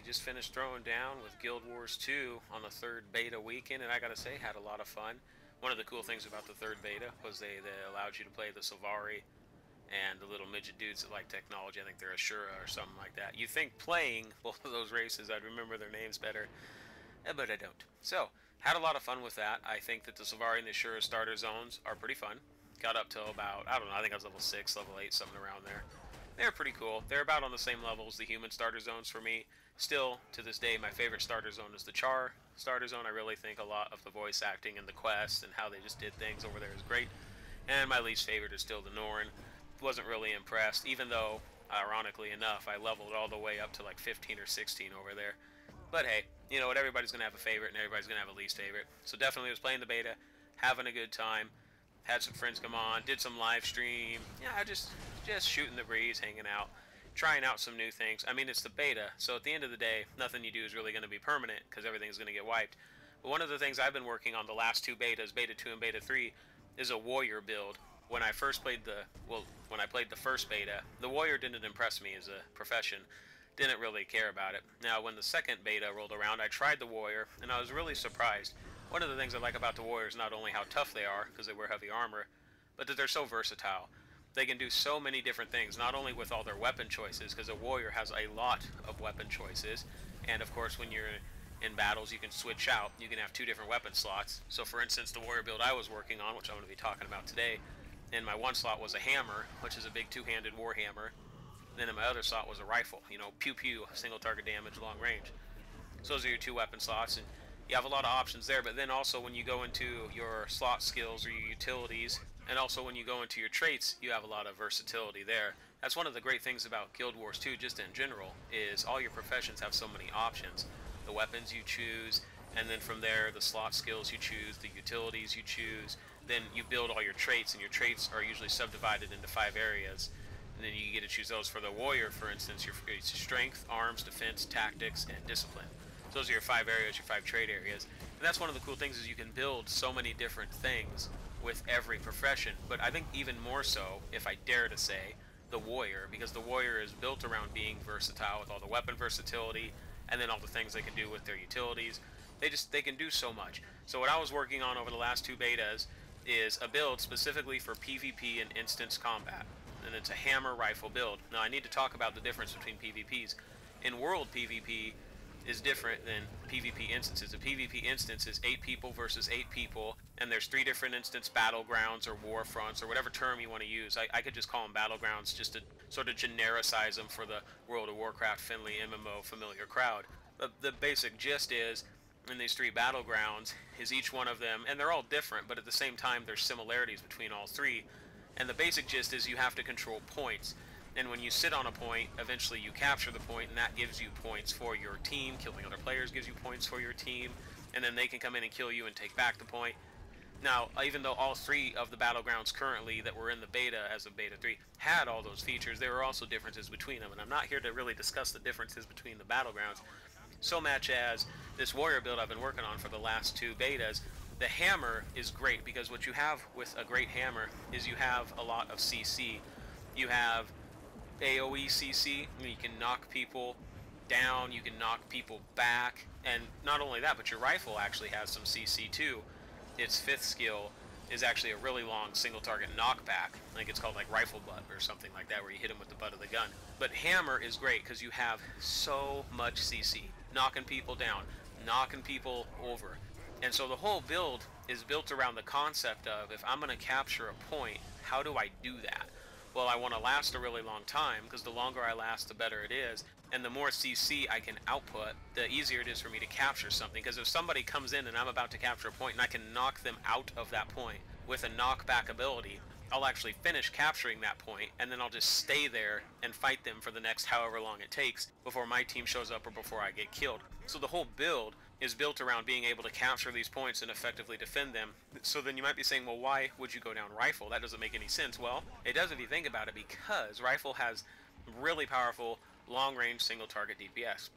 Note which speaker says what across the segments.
Speaker 1: just finished throwing down with Guild Wars 2 on the third beta weekend, and I gotta say, had a lot of fun. One of the cool things about the third beta was they allowed you to play the Sylvari and the little midget dudes that like technology. I think they're Ashura or something like that. You think playing both of those races, I'd remember their names better, but I don't. So, had a lot of fun with that. I think that the Sylvari and the Ashura starter zones are pretty fun. Got up to about, I don't know, I think I was level 6, level 8, something around there. They're pretty cool. They're about on the same level as the human starter zones for me. Still, to this day, my favorite starter zone is the Char starter zone. I really think a lot of the voice acting and the quests and how they just did things over there is great. And my least favorite is still the Norn. Wasn't really impressed, even though, ironically enough, I leveled all the way up to like 15 or 16 over there. But hey, you know what, everybody's going to have a favorite and everybody's going to have a least favorite. So definitely was playing the beta, having a good time. Had some friends come on, did some live stream. Yeah, just shooting the breeze, hanging out, trying out some new things. I mean, it's the beta, so at the end of the day, nothing you do is really going to be permanent because everything's going to get wiped. But one of the things I've been working on the last two betas, beta 2 and beta 3, is a warrior build. When I first played when I played the first beta, the warrior didn't impress me as a profession. Didn't really care about it. Now, when the second beta rolled around, I tried the warrior, and I was really surprised. One of the things I like about the warriors is not only how tough they are, because they wear heavy armor, but that they're so versatile. They can do so many different things, not only with all their weapon choices, because a warrior has a lot of weapon choices, and of course when you're in battles you can switch out. You can have two different weapon slots. So for instance, the warrior build I was working on, which I'm going to be talking about today, in my one slot was a hammer, which is a big two-handed warhammer. Then in my other slot was a rifle, you know, pew-pew, single target damage, long range. So those are your two weapon slots, and you have a lot of options there. But then also when you go into your slot skills or your utilities, and also when you go into your traits, you have a lot of versatility there. That's one of the great things about Guild Wars 2, just in general, is all your professions have so many options. The weapons you choose, and then from there, the slot skills you choose, the utilities you choose, then you build all your traits, and your traits are usually subdivided into 5 areas. And then you get to choose those. For the warrior, for instance, your strength, arms, defense, tactics, and discipline. So those are your 5 areas, your 5 trait areas. And that's one of the cool things, is you can build so many different things with every profession. But I think even more so, if I dare to say, the warrior, because the warrior is built around being versatile with all the weapon versatility, and then all the things they can do with their utilities. They can do so much. So what I was working on over the last 2 betas is a build specifically for PvP and instance combat. And it's a hammer rifle build. Now I need to talk about the difference between PvPs. In world PvP is different than PvP instances. A PvP instance is 8 people versus 8 people, and there's 3 different instance battlegrounds or war fronts or whatever term you want to use. I could just call them battlegrounds just to sort of genericize them for the World of Warcraft friendly MMO familiar crowd. But the basic gist is, in these 3 battlegrounds, is each one of them, and they're all different, but at the same time there's similarities between all 3. And the basic gist is you have to control points. And when you sit on a point, eventually you capture the point, and that gives you points for your team. Killing other players gives you points for your team, and then they can come in and kill you and take back the point. Now, even though all 3 of the battlegrounds currently that were in the beta as of beta 3 had all those features, there were also differences between them. And I'm not here to really discuss the differences between the battlegrounds so much as this warrior build I've been working on for the last 2 betas. The hammer is great because what you have with a great hammer is you have a lot of CC. You have AoE CC, you can knock people down, you can knock people back, and not only that, but your rifle actually has some CC too. Its 5th skill is actually a really long single target knockback. I think it's called like rifle butt or something like that, where you hit them with the butt of the gun. But hammer is great because you have so much CC, knocking people down, knocking people over. And so the whole build is built around the concept of, if I'm going to capture a point, how do I do that? Well, I want to last a really long time, because the longer I last, the better it is. And the more CC I can output, the easier it is for me to capture something. Because if somebody comes in and I'm about to capture a point and I can knock them out of that point with a knockback ability, I'll actually finish capturing that point, and then I'll just stay there and fight them for the next however long it takes before my team shows up or before I get killed. So the whole build is built around being able to capture these points and effectively defend them. So then you might be saying, well, why would you go down rifle? That doesn't make any sense. Well, it does if you think about it, because rifle has really powerful long-range single-target DPS.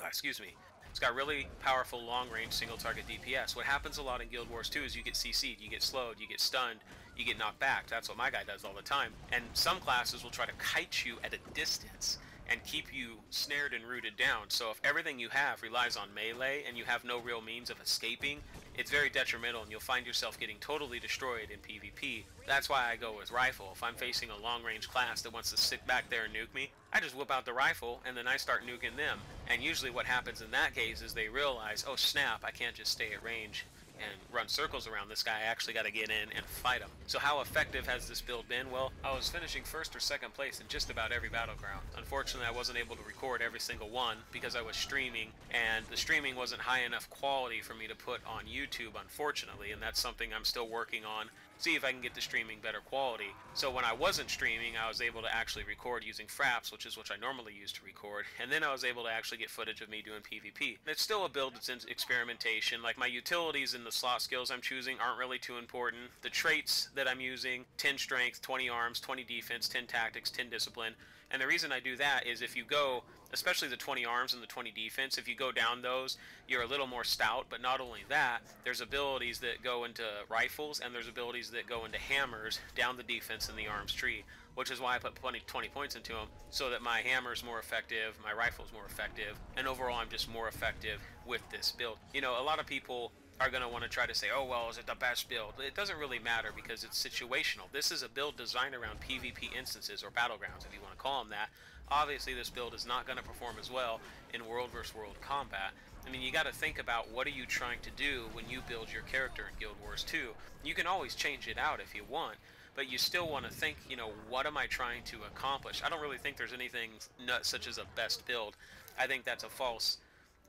Speaker 1: Excuse me. It's got really powerful long-range single-target DPS. What happens a lot in Guild Wars 2 is you get CC'd, you get slowed, you get stunned, you get knocked back. That's what my guy does all the time. And some classes will try to kite you at a distance and keep you snared and rooted down. So if everything you have relies on melee and you have no real means of escaping, it's very detrimental and you'll find yourself getting totally destroyed in PvP. That's why I go with rifle. If I'm facing a long range class that wants to sit back there and nuke me, I just whip out the rifle and then I start nuking them. And usually what happens in that case is they realize, oh snap, I can't just stay at range and run circles around this guy. I actually got to get in and fight him. So how effective has this build been? Well, I was finishing first or second place in just about every battleground. Unfortunately, I wasn't able to record every single one because I was streaming, and the streaming wasn't high enough quality for me to put on YouTube, unfortunately, and that's something I'm still working on. See if I can get the streaming better quality. So when I wasn't streaming, I was able to actually record using fraps, which is what I normally use to record, and then I was able to actually get footage of me doing PvP. And it's still a build that's in experimentation. Like, my utilities and the slot skills I'm choosing aren't really too important. The traits that I'm using, 10 strength, 20 arms, 20 defense, 10 tactics, 10 discipline. And the reason I do that is if you go, especially the 20 arms and the 20 defense, if you go down those, you're a little more stout. But not only that, there's abilities that go into rifles and there's abilities that go into hammers down the defense in the arms tree, which is why I put 20 points into them, so that my hammer's more effective, my rifle's more effective, and overall I'm just more effective with this build. You know, a lot of people are going to want to try to say, oh, well, is it the best build? It doesn't really matter because it's situational. This is a build designed around PvP instances, or battlegrounds, if you want to call them that. Obviously, this build is not going to perform as well in world versus world combat. I mean, you got to think about what are you trying to do when you build your character in Guild Wars 2. You can always change it out if you want, but you still want to think, you know, what am I trying to accomplish? I don't really think there's anything nuts such as a best build. I think that's a false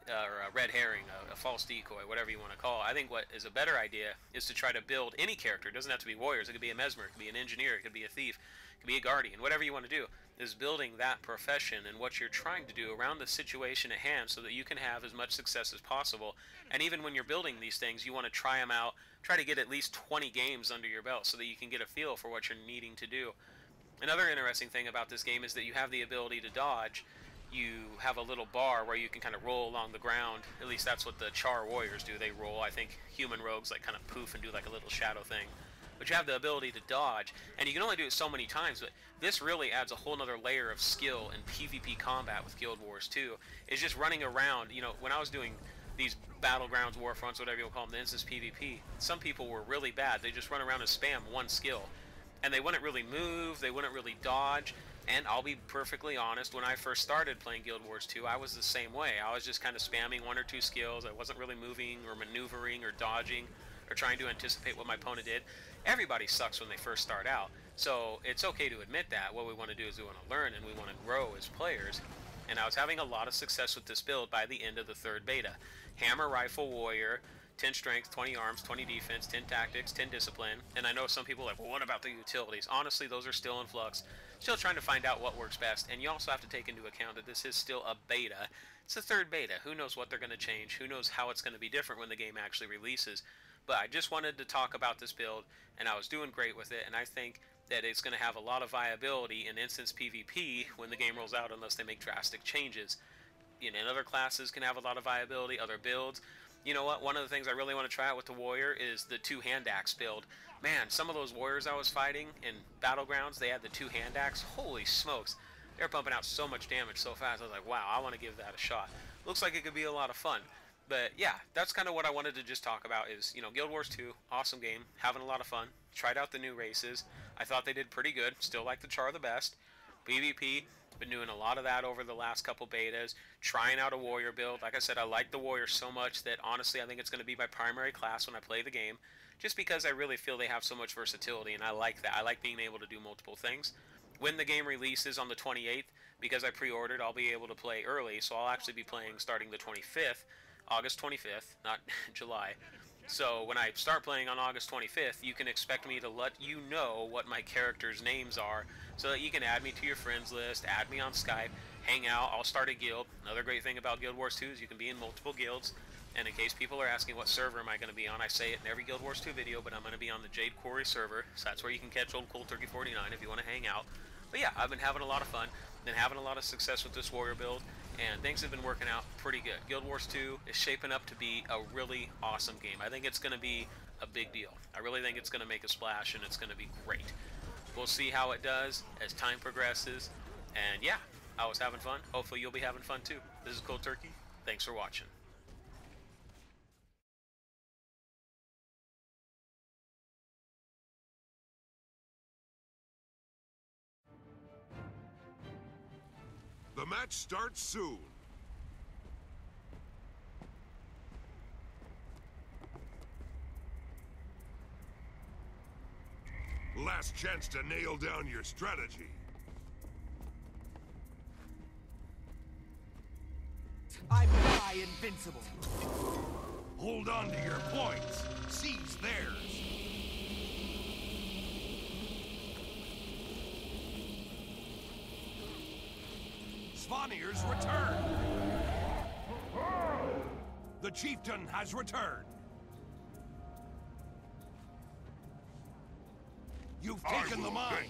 Speaker 1: or a red herring, a false decoy, whatever you want to call it. I think what is a better idea is to try to build any character. It doesn't have to be warriors. It could be a mesmer, it could be an engineer, it could be a thief, it could be a guardian. Whatever you want to do is building that profession and what you're trying to do around the situation at hand so that you can have as much success as possible. And even when you're building these things, you want to try them out, try to get at least 20 games under your belt so that you can get a feel for what you're needing to do. Another interesting thing about this game is that you have the ability to dodge. You have a little bar where you can kind of roll along the ground. At least that's what the Char warriors do. They roll. I think human rogues like kind of poof and do like a little shadow thing. But you have the ability to dodge, and you can only do it so many times, but this really adds a whole nother layer of skill in PvP combat with Guild Wars 2. It's just running around. You know, when I was doing these battlegrounds, war fronts, whatever you call them, the instance PvP, some people were really bad. They just run around and spam one skill, and they wouldn't really move, they wouldn't really dodge. And I'll be perfectly honest, when I first started playing Guild Wars 2, I was the same way. I was just kind of spamming one or two skills. I wasn't really moving or maneuvering or dodging or trying to anticipate what my opponent did. Everybody sucks when they first start out, so it's okay to admit that. What we want to do is we want to learn and we want to grow as players. And I was having a lot of success with this build by the end of the third beta. Hammer, rifle, warrior, 10 strength, 20 arms, 20 defense, 10 tactics, 10 discipline. And I know some people are like, well, what about the utilities? Honestly, those are still in flux. Still trying to find out what works best. And you also have to take into account that this is still a beta. It's the third beta. Who knows what they're going to change? Who knows how it's going to be different when the game actually releases? But I just wanted to talk about this build, and I was doing great with it. And I think that it's going to have a lot of viability in instance PvP when the game rolls out, unless they make drastic changes. You know, other classes can have a lot of viability, other builds. You know what, one of the things I really want to try out with the warrior is the two-hand axe build. Man, some of those warriors I was fighting in battlegrounds, they had the two-hand axe. Holy smokes, they're pumping out so much damage so fast. I was like, wow, I want to give that a shot. Looks like it could be a lot of fun. But yeah, that's kind of what I wanted to just talk about is, you know, Guild Wars 2, awesome game, having a lot of fun. Tried out the new races. I thought they did pretty good. Still like the Char the best. PvP, been doing a lot of that over the last couple betas. Trying out a warrior build. Like I said, I like the warrior so much that honestly I think it's going to be my primary class when I play the game. Just because I really feel they have so much versatility, and I like that. I like being able to do multiple things. When the game releases on the 28th, because I pre-ordered, I'll be able to play early. So I'll actually be playing starting the 25th. August 25th, not July. So when I start playing on August 25th, you can expect me to let you know what my characters' names are so that you can add me to your friends list, add me on Skype, hang out. I'll start a guild. Another great thing about Guild Wars 2 is you can be in multiple guilds. And in case people are asking what server am I going to be on, I say it in every Guild Wars 2 video, but I'm going to be on the Jade Quarry server. So that's where you can catch old Cold Turkey 49 if you want to hang out. But yeah, I've been having a lot of fun. Been having a lot of success with this warrior build, and things have been working out pretty good. Guild Wars 2 is shaping up to be a really awesome game. I think it's going to be a big deal. I really think it's going to make a splash, and it's going to be great. We'll see how it does as time progresses, and yeah, I was having fun. Hopefully you'll be having fun too. This is Cold Turkey. Thanks for watching.
Speaker 2: The match starts soon. Last chance to nail down your strategy.
Speaker 3: I'm nigh invincible.
Speaker 2: Hold on to your points. Seize theirs. Svanir's return. The chieftain has returned. You've taken the mine.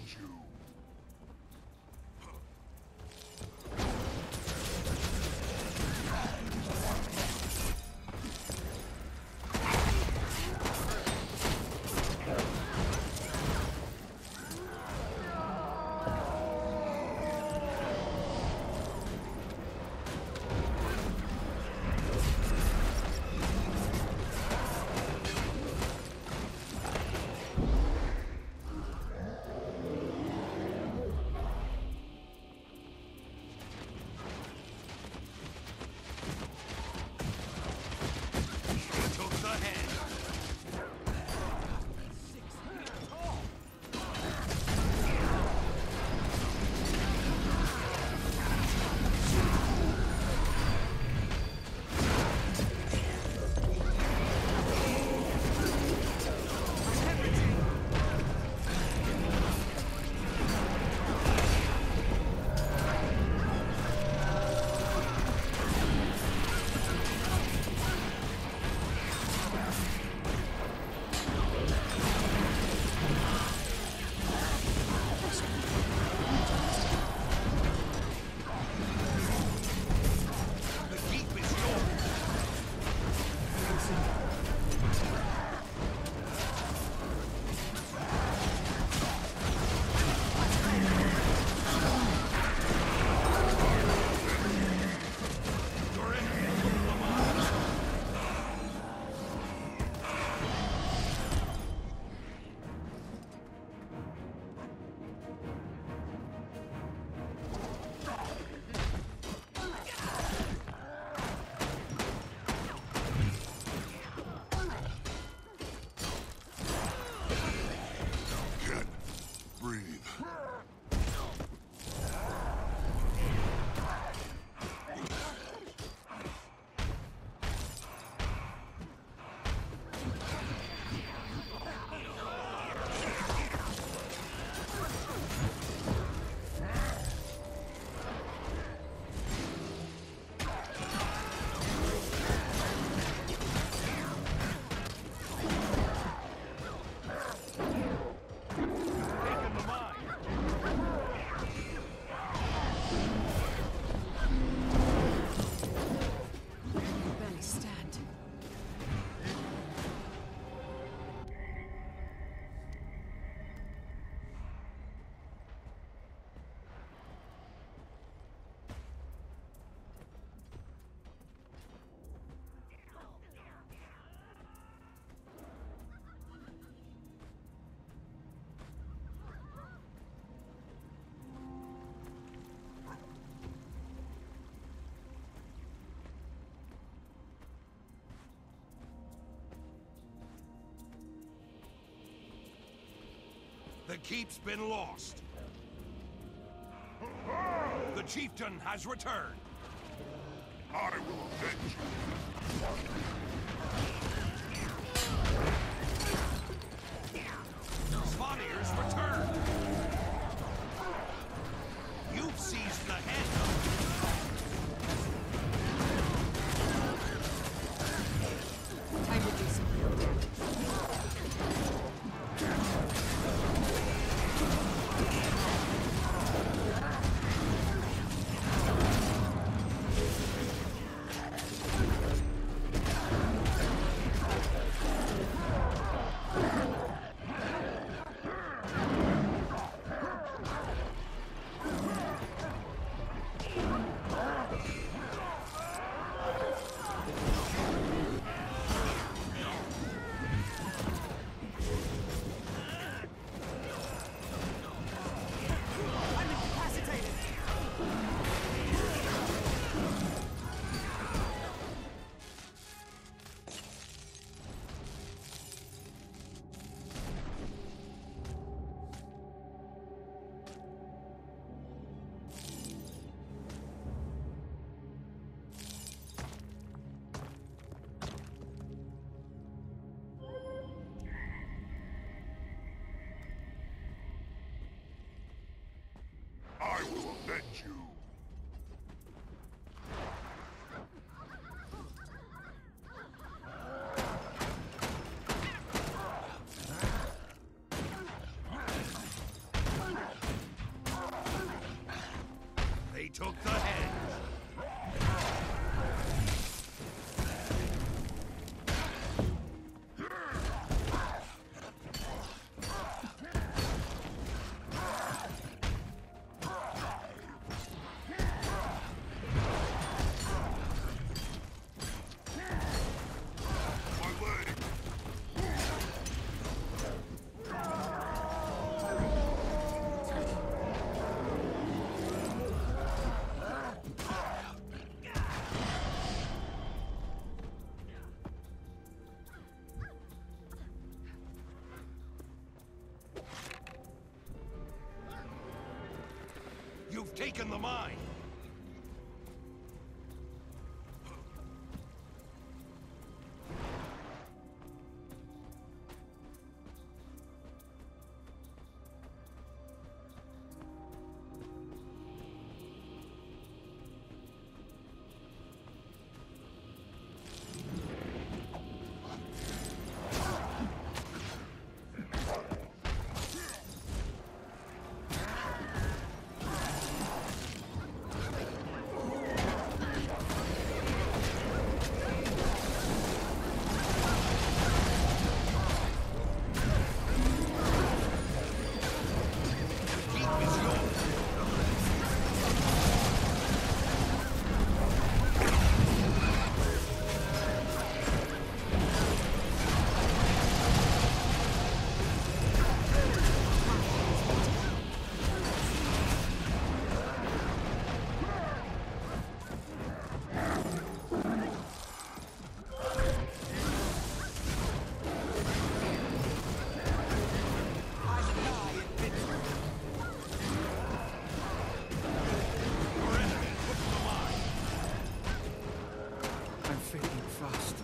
Speaker 2: The keep's been lost. The chieftain has returned. I will avenge you. Svanir's returned. You've seized the head.
Speaker 3: Time to do some real damage.
Speaker 2: taken the mine.
Speaker 4: I'm fading fast.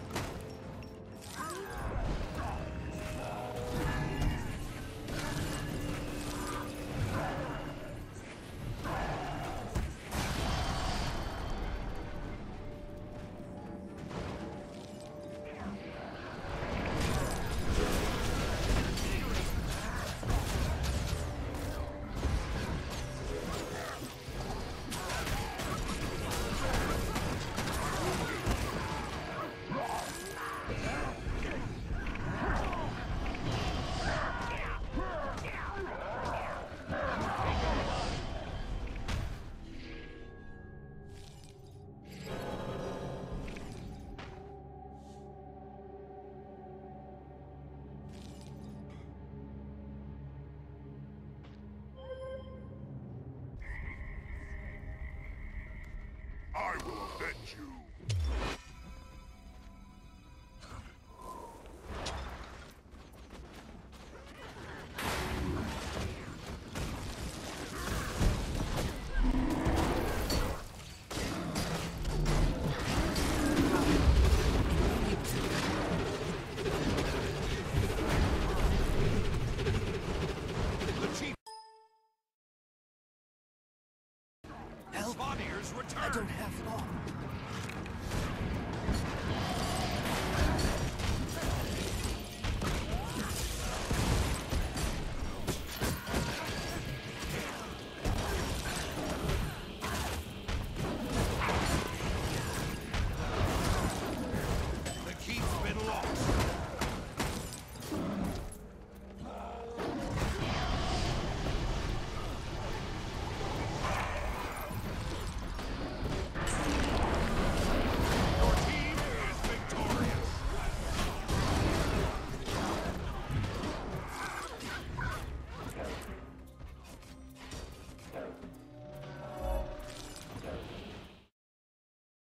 Speaker 2: I will avenge you. The chief.
Speaker 4: Help!
Speaker 2: Spaniards return.
Speaker 4: I don't have long.